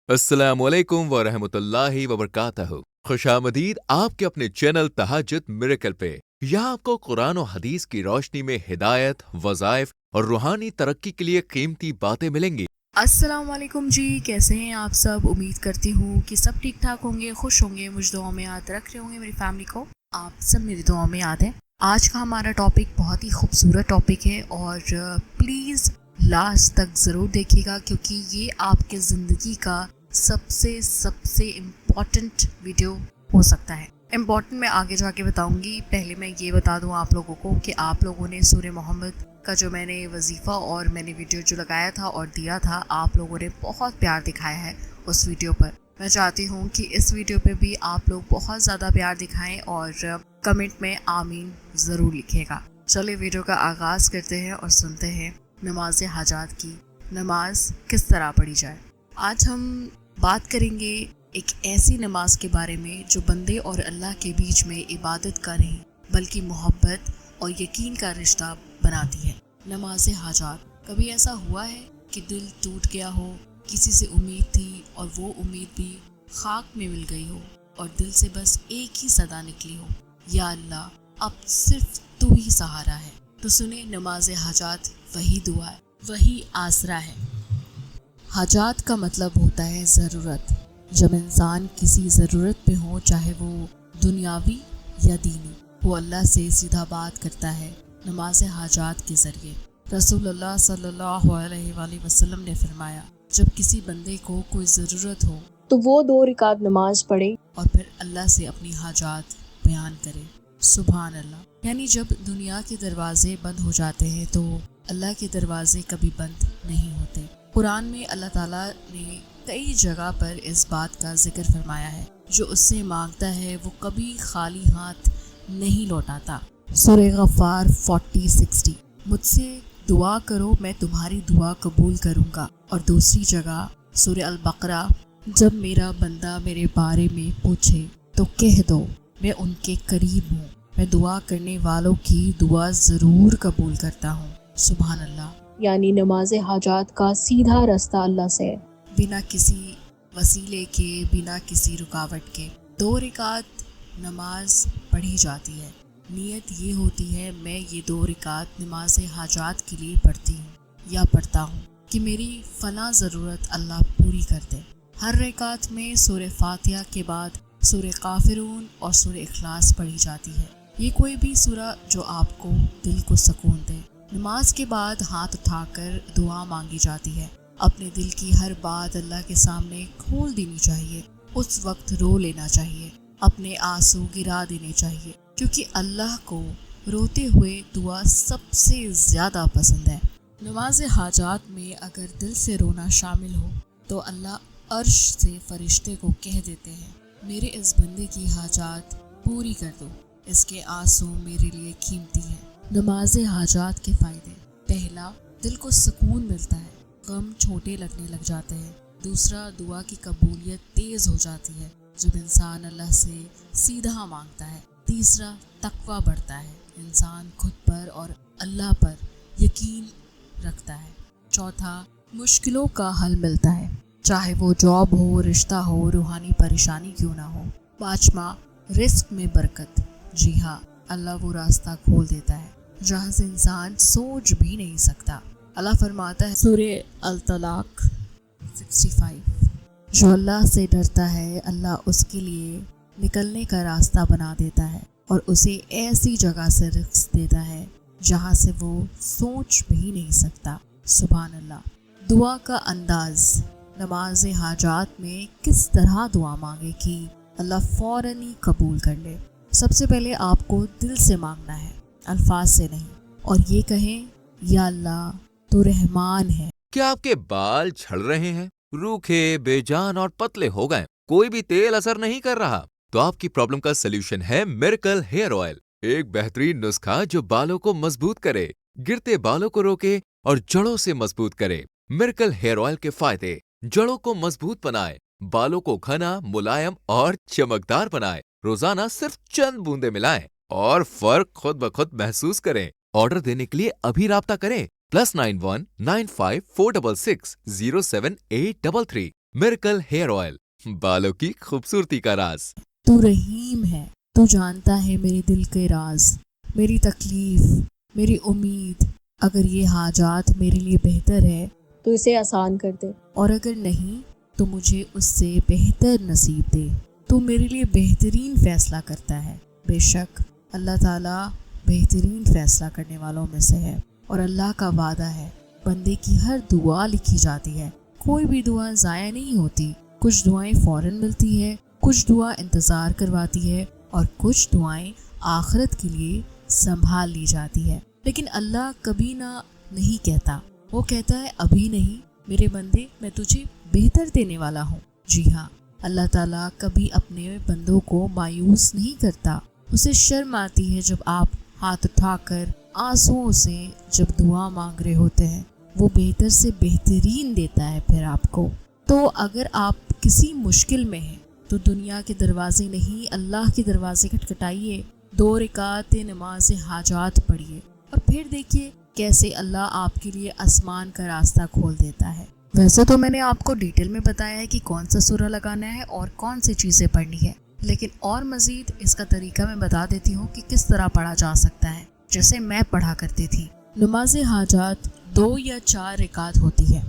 अस्सलामुअलैकुम वरहमतुल्लाहि वबरकातहू। खुशामदीद आपके अपने चैनल तहज्जुद मिरेकल पे। यहाँ आपको कुरान और हदीस की रोशनी में हिदायत, वज़ाइफ और रूहानी तरक्की के लिए कीमती बातें मिलेंगी। अस्सलाम वालेकुम जी, कैसे हैं आप सब। उम्मीद करती हूँ कि सब ठीक ठाक होंगे, खुश होंगे, मुझ दुआओं में याद रख रहे होंगे मेरी फैमिली को। आप सब मेरी दुआओं में याद है। आज का हमारा टॉपिक बहुत ही खूबसूरत टॉपिक है और प्लीज़ लास्ट तक ज़रूर देखिएगा, क्योंकि ये आपके ज़िंदगी का सबसे इम्पॉर्टेंट वीडियो हो सकता है। इम्पॉर्टेंट मैं आगे जाके बताऊंगी। पहले मैं ये बता दूं आप लोगों को कि आप लोगों ने सूरह मोहम्मद का जो मैंने वजीफ़ा और मैंने वीडियो जो लगाया था और दिया था, आप लोगों ने बहुत प्यार दिखाया है उस वीडियो पर। मैं चाहती हूँ कि इस वीडियो पे भी आप लोग बहुत ज़्यादा प्यार दिखाएं और कमेंट में आमीन ज़रूर लिखिएगा। चलिए वीडियो का आगाज़ करते हैं और सुनते हैं नमाज हाजात की। नमाज किस तरह पढ़ी जाए। आज हम बात करेंगे एक ऐसी नमाज के बारे में जो बंदे और अल्लाह के बीच में इबादत का नहीं बल्कि मोहब्बत और यकीन का रिश्ता बनाती है। नमाज हाजात। कभी ऐसा हुआ है कि दिल टूट गया हो, किसी से उम्मीद थी और वो उम्मीद भी खाक में मिल गई हो और दिल से बस एक ही सदा निकली हो, या अल्लाह अब सिर्फ तू ही सहारा है। तो सुने, नमाज हाजात वही दुआ है, वही आसरा है। हाजात का मतलब होता है ज़रूरत। जब इंसान किसी ज़रूरत पे हो, चाहे वो दुनियावी या दीनी, वो अल्लाह से सीधा बात करता है नमाज हाजात के ज़रिए। रसूलुल्लाह सल्लल्लाहु अलैहि वसल्लम ने फरमाया, जब किसी बंदे को कोई ज़रूरत हो तो वो 2 रकात नमाज पढ़े और फिर अल्लाह से अपनी हाजात बयान करे। सुभान अल्लाह। यानी जब दुनिया के दरवाजे बंद हो जाते हैं तो अल्लाह के दरवाजे कभी बंद नहीं होते। कुरान में अल्लाह ताला ने कई जगह पर इस बात का जिक्र फरमाया है, जो उससे मांगता है वो कभी खाली हाथ नहीं लौटाता। सूरह गफ़ार 40-60, मुझसे दुआ करो मैं तुम्हारी दुआ कबूल करूँगा। और दूसरी जगह सूरह अल बकरा, जब मेरा बंदा मेरे बारे में पूछे तो कह दो मैं उनके करीब हूँ, मैं दुआ करने वालों की दुआ ज़रूर कबूल करता हूँ। सुभान अल्लाह। यानी नमाज हाजात का सीधा रास्ता अल्लाह से, बिना किसी वसीले के, बिना किसी रुकावट के 2 रकात नमाज पढ़ी जाती है। नीयत ये होती है, मैं ये 2 रकात नमाज हाजात के लिए पढ़ती हूँ या पढ़ता हूँ कि मेरी फ़ना ज़रूरत अल्लाह पूरी कर दे। हर रकात में सूरह फातिहा के बाद सूरह काफिरून और सूरह इखलास पढ़ी जाती है। ये कोई भी सूरह जो आपको दिल को सुकून दे। नमाज के बाद हाथ उठाकर दुआ मांगी जाती है। अपने दिल की हर बात अल्लाह के सामने खोल देनी चाहिए। उस वक्त रो लेना चाहिए, अपने आंसू गिरा देने चाहिए, क्योंकि अल्लाह को रोते हुए दुआ सबसे ज़्यादा पसंद है। नमाज हाजात में अगर दिल से रोना शामिल हो तो अल्लाह अर्श से फरिश्ते को कह देते हैं, मेरे इस बंदे की हाजात पूरी कर दो, इसके आंसू मेरे लिए कीमती है। नमाज हाजात के फ़ायदे। पहला, दिल को सुकून मिलता है, गम छोटे लगने लग जाते हैं। दूसरा, दुआ की कबूलियत तेज़ हो जाती है जब इंसान अल्लाह से सीधा मांगता है। तीसरा, तकवा बढ़ता है, इंसान खुद पर और अल्लाह पर यकीन रखता है। चौथा, मुश्किलों का हल मिलता है, चाहे वो जॉब हो, रिश्ता हो, रूहानी परेशानी क्यों ना हो। पाँचवा, रिस्क में बरकत। जी हाँ, अल्लाह वो रास्ता खोल देता है जहाँ से इंसान सोच भी नहीं सकता। अल्लाह फरमाता है सूरह अल तलाक 65, जो अल्लाह से डरता है अल्लाह उसके लिए निकलने का रास्ता बना देता है और उसे ऐसी जगह से रिस्क देता है जहाँ से वो सोच भी नहीं सकता। सुभान अल्लाह। दुआ का अंदाज। नमाज हाजात में किस तरह दुआ मांगे कि अल्लाह फ़ौरन ही कबूल कर ले। सबसे पहले आपको दिल से मांगना है, अल्फाज से नहीं, और ये कहें, या अल्लाह तो रहमान है। क्या आपके बाल झड़ रहे हैं, रूखे, बेजान और पतले हो गए, कोई भी तेल असर नहीं कर रहा? तो आपकी प्रॉब्लम का सलूशन है मिरेकल हेयर ऑयल। एक बेहतरीन नुस्खा जो बालों को मजबूत करे, गिरते बालों को रोके और जड़ों से मजबूत करे। मिरेकल हेयर ऑयल के फायदे: जड़ों को मजबूत बनाए, बालों को घना, मुलायम और चमकदार बनाए। रोजाना सिर्फ चंद बूंदे मिलाएं और फर्क खुद ब खुद महसूस करें। ऑर्डर देने के लिए अभी राब्ता करें +91 95 466 07833। मिरेकल हेयर ऑयल, बालों की खूबसूरती का राज। तू रहीम है, तू जानता है मेरे दिल के राज, मेरी तकलीफ, मेरी उम्मीद। अगर ये हाजात मेरे लिए बेहतर है तो इसे आसान कर दे, और अगर नहीं तो मुझे उससे बेहतर नसीब दे। तू मेरे लिए बेहतरीन फैसला करता है। बेशक अल्लाह ताला बेहतरीन फैसला करने वालों में से है, और अल्लाह का वादा है बंदे की हर दुआ लिखी जाती है। कोई भी दुआ ज़ाया नहीं होती। कुछ दुआएं फ़ौरन मिलती है, कुछ दुआ इंतज़ार करवाती है, और कुछ दुआएं आखिरत के लिए संभाल ली जाती है। लेकिन अल्लाह कभी ना नहीं कहता, वो कहता है अभी नहीं मेरे बंदे, मैं तुझे बेहतर देने वाला हूँ। जी हाँ, अल्लाह ताला कभी अपने बंदों को मायूस नहीं करता। उसे शर्म आती है जब आप हाथ उठाकर आंसुओं से जब दुआ मांग रहे होते हैं। वो बेहतर से बेहतरीन देता है फिर आपको। तो अगर आप किसी मुश्किल में हैं तो दुनिया के दरवाजे नहीं, अल्लाह के दरवाजे खटखटाइए, 2 रकात नमाज हाजात पढ़िए, और फिर देखिए कैसे अल्लाह आपके लिए आसमान का रास्ता खोल देता है। वैसे तो मैंने आपको डिटेल में बताया है कि कौन सा सूरा लगाना है और कौन सी चीज़ें पढ़नी है, लेकिन और मज़ीद इसका तरीका मैं बता देती हूँ कि किस तरह पढ़ा जा सकता है, जैसे मैं पढ़ा करती थी। नमाज हाजात 2 या 4 रकात होती है।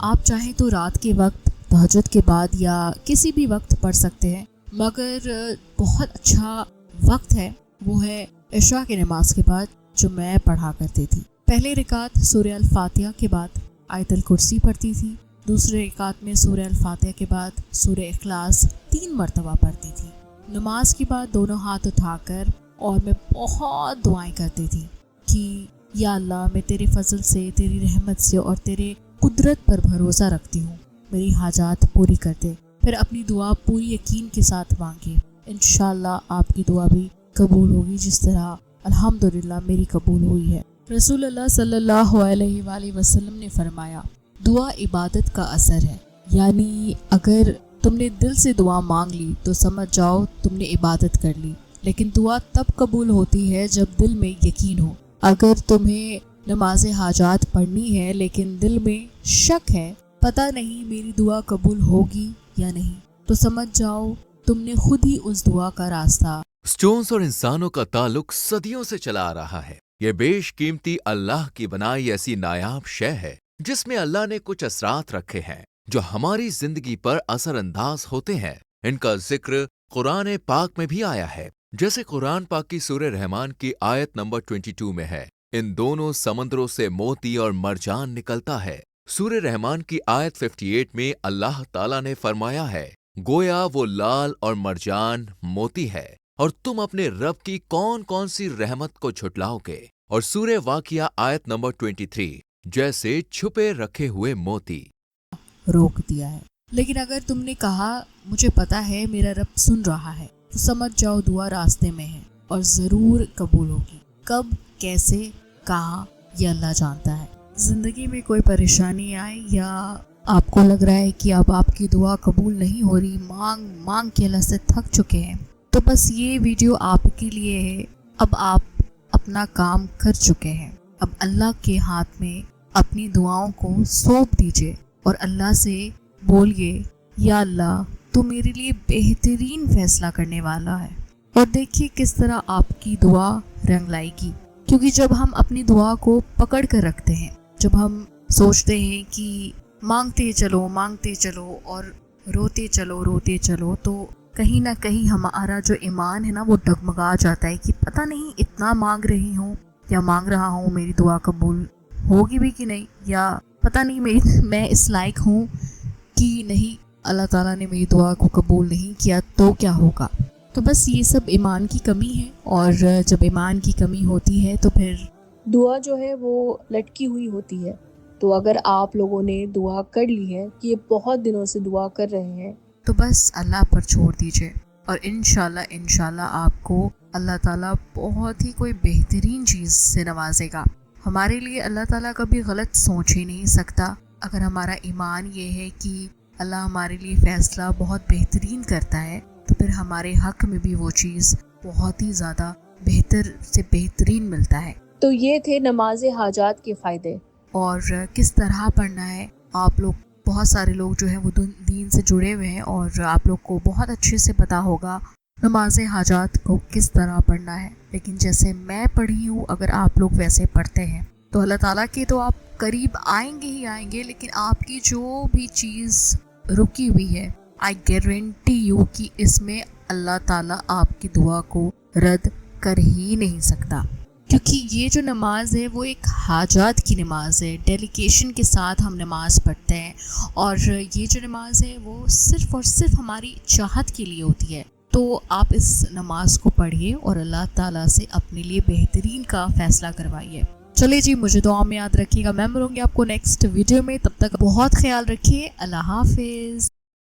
आप चाहें तो रात के वक्त तहज्जुद के बाद या किसी भी वक्त पढ़ सकते हैं, मगर बहुत अच्छा वक्त है वो है इशा की नमाज के बाद, जो मैं पढ़ा करती थी। पहले रकात सूरह अल फातिहा के बाद आयतल कुर्सी पढ़ती थी। दूसरे रकात में सूरह अल फातिहा के बाद सूरह इखलास 3 मरतबा पढ़ती थी। नमाज के बाद दोनों हाथ उठाकर और मैं बहुत दुआएं करती थी कि या अल्लाह, मैं तेरे फजल से, तेरी रहमत से और तेरे कुदरत पर भरोसा रखती हूँ, मेरी हाजात पूरी कर दे। फिर अपनी दुआ पूरी यकीन के साथ मांगे, इंशाअल्लाह आपकी दुआ भी कबूल होगी, जिस तरह अल्हम्दुलिल्लाह मेरी कबूल हुई है। रसूलुल्लाह सल्लल्लाहु अलैहि वसल्लम ने फरमाया, दुआ इबादत का असर है, यानी अगर तुमने दिल से दुआ मांग ली तो समझ जाओ तुमने इबादत कर ली। लेकिन दुआ तब कबूल होती है जब दिल में यकीन हो। अगर तुम्हें नमाज हाजात पढ़नी है लेकिन दिल में शक है, पता नहीं मेरी दुआ कबूल होगी या नहीं, तो समझ जाओ तुमने खुद ही उस दुआ का रास्ता। स्टोन्स और इंसानों का ताल्लुक सदियों से चला आ रहा है। ये बेशकीमती अल्लाह की बनाई ऐसी नायाब शय है जिसमें अल्लाह ने कुछ असरात रखे हैं जो हमारी जिंदगी पर असरअंदाज होते हैं। इनका जिक्र कुरान पाक में भी आया है, जैसे कुरान पाक की सूरह रहमान की आयत नंबर 22 में है, इन दोनों समंदरों से मोती और मरजान निकलता है। सूरह रहमान की आयत 58 में अल्लाह ताला ने फरमाया है, गोया वो लाल और मरजान मोती है और तुम अपने रब की कौन कौन सी रहमत को छुटलाओगे। और सूरह वाकिया आयत नंबर 23, जैसे छुपे रखे हुए मोती। रोक दिया है। लेकिन अगर तुमने कहा मुझे पता है मेरा रब सुन रहा है, तो समझ जाओ दुआ रास्ते में है और ज़रूर कबूल होगी। कब, कैसे, कहाँ, ये अल्लाह जानता है। ज़िंदगी में कोई परेशानी आए या आपको लग रहा है कि अब आपकी दुआ कबूल नहीं हो रही, मांग मांग के अल्लाह से थक चुके हैं, तो बस ये वीडियो आपके लिए है। अब आप अपना काम कर चुके हैं, अब अल्लाह के हाथ में अपनी दुआओं को सौंप दीजिए और अल्लाह से बोलिए, या अल्लाह तू मेरे लिए बेहतरीन फैसला करने वाला है। और देखिए किस तरह आपकी दुआ रंग लाएगी, क्योंकि जब हम अपनी दुआ को पकड़ कर रखते हैं, जब हम सोचते हैं कि मांगते चलो और रोते चलो, तो कहीं ना कहीं हमारा जो ईमान है ना वो डगमगा जाता है कि पता नहीं इतना मांग रही हूँ या मांग रहा हूँ, मेरी दुआ कबूल होगी भी कि नहीं, या पता नहीं मैं इस लायक हूँ कि नहीं, अल्लाह ताला ने मेरी दुआ को कबूल नहीं किया तो क्या होगा। तो बस ये सब ईमान की कमी है, और जब ईमान की कमी होती है तो फिर दुआ जो है वो लटकी हुई होती है। तो अगर आप लोगों ने दुआ कर ली है कि ये बहुत दिनों से दुआ कर रहे हैं, तो बस अल्लाह पर छोड़ दीजिए और इंशाल्लाह आपको अल्लाह ताला बहुत ही कोई बेहतरीन चीज़ से नवाजेगा। हमारे लिए अल्लाह ताला कभी गलत सोच ही नहीं सकता। अगर हमारा ईमान ये है कि अल्लाह हमारे लिए फ़ैसला बहुत बेहतरीन करता है, तो फिर हमारे हक़ में भी वो चीज़ बहुत ही ज़्यादा बेहतर से बेहतरीन मिलता है। तो ये थे नमाज हाजात के फ़ायदे। और किस तरह पढ़ना है आप लोग بہت سارے لوگ جو ہیں وہ دین سے جڑے ہوئے ہیں اور آپ لوگ کو بہت اچھے سے پتہ ہوگا نماز حاجات کو کس طرح پڑھنا ہے، لیکن جیسے میں پڑھی ہوں اگر آپ لوگ ویسے پڑھتے ہیں تو اللہ تعالیٰ کے تو آپ قریب آئیں گے ہی آئیں گے، لیکن آپ کی جو بھی چیز رکی ہوئی ہے آئی گارنٹی یو کہ اس میں اللہ تعالیٰ آپ کی دعا کو رد کر ہی نہیں سکتا، کیونکہ یہ جو نماز ہے وہ ایک حاجات کی نماز ہے، ڈیلیکیشن کے ساتھ ہم نماز پڑھتے ہیں، اور یہ جو نماز ہے وہ صرف اور صرف ہماری چاہت کے لیے ہوتی ہے۔ تو آپ اس نماز کو پڑھیے اور اللہ تعالیٰ سے اپنے لیے بہترین کا فیصلہ کروائیے۔ چلیے جی، مجھے دعا میں یاد رکھیے گا، میں ملوں گی آپ کو نیکسٹ ویڈیو میں، تب تک بہت خیال رکھیے، اللہ حافظ۔